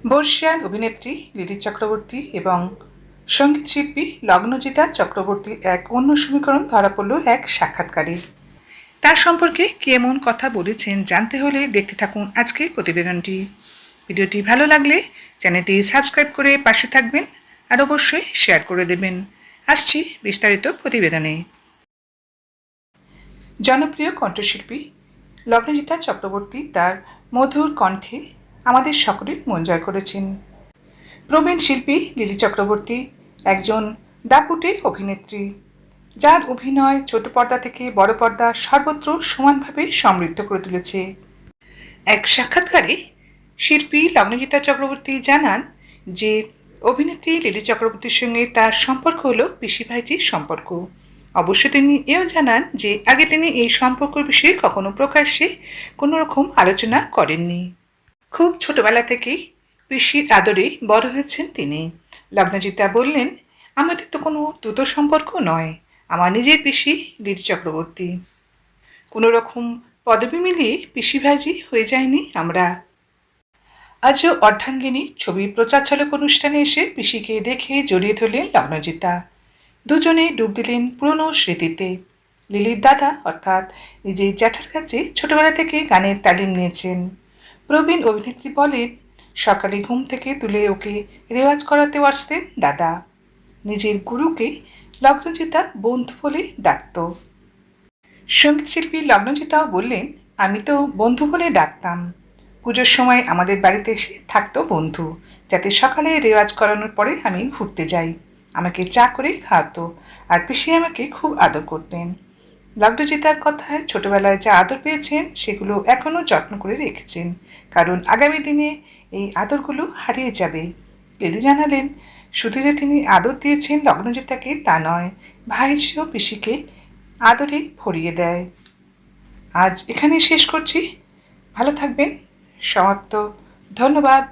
বর্ষিয়ান অভিনেত্রী লিলি চক্রবর্তী এবং সঙ্গীত শিল্পী লগ্নজিতা চক্রবর্তীর এক অন্য সমীকরণ ধরা পড়ল এক সাক্ষাৎকারে। তার সম্পর্কে কে এমন কথা বলেছেন জানতে হলে দেখতে থাকুন আজকের প্রতিবেদনটি। ভিডিওটি ভালো লাগলে চ্যানেলটি সাবস্ক্রাইব করে পাশে থাকবেন আর অবশ্যই শেয়ার করে দেবেন। আসছি বিস্তারিত প্রতিবেদনে। জনপ্রিয় কণ্ঠশিল্পী লগ্নজিতা চক্রবর্তী তার মধুর কণ্ঠে আমাদের সকলের মন জয় করেছেন। প্রবীণ শিল্পী লিলি চক্রবর্তী একজন দাপুটে অভিনেত্রী, যার অভিনয় ছোট পর্দা থেকে বড় পর্দা সর্বত্র সমানভাবে সমৃদ্ধ করে তুলেছে। এক সাক্ষাৎকারে শিল্পী লগ্নজিতা চক্রবর্তী জানান যে অভিনেত্রী লিলি চক্রবর্তীর সঙ্গে তার সম্পর্ক হলো পিসি ভাইজির সম্পর্ক। অবশ্য তিনি এও জানান যে আগে তিনি এই সম্পর্কের বিষয়ে কখনো প্রকাশ্যে কোনো রকম আলোচনা করেননি। খুব ছোটবেলা থেকেই পিসির আদরে বড় হয়েছেন তিনি। লগ্নজিতা বললেন, আমাদের তো কোনো দ্রুত সম্পর্ক নয়, আমার নিজের পিসি লিলি চক্রবর্তী। কোনো রকম পদবি মিলিয়ে পিসি ভাইজি হয়ে যায়নি আমরা। আজও অর্ধাঙ্গিনী ছবি প্রচারচালক অনুষ্ঠানে এসে পিসিকে দেখে জড়িয়ে ধরলেন লগ্নজিতা। দুজনে ডুব দিলেন পুরনো স্মৃতিতে। লিলির দাদা অর্থাৎ নিজের জ্যাঠার কাছে ছোটবেলা থেকে গানের তালিম নিয়েছেন। প্রবীণ অভিনেত্রী বলেন, সকালে ঘুম থেকে তুলে ওকে রেওয়াজ করাতে আসতেন দাদা। নিজের গুরুকে লগ্নজিতা বন্ধু বলে ডাকত। সঙ্গীতশিল্পী লগ্নজিতাও বললেন, আমি তো বন্ধু বলে ডাকতাম। পুজোর সময় আমাদের বাড়িতে এসে থাকতো বন্ধু, যাতে সকালে রেওয়াজ করানোর পরে আমি ঘুরতে যাই। আমাকে চা করে খাওয়াতো আর পিসি আমাকে খুব আদর করতেন। লগ্নজিতার কথায় ছোটবেলায় যা আদর পেয়েছেন সেগুলো এখনও যত্ন করে রেখেছেন, কারণ আগামী দিনে এই আদরগুলো হারিয়ে যাবে। লিলি জানালেন, শুধু যে তিনি আদর দিয়েছেন লগ্নজিতাকে তা নয়, ভাইঝিও পিসিকে আদরে ভরিয়ে দেয়। আজ এখানে শেষ করছি। ভালো থাকবেন। সমাপ্ত। ধন্যবাদ।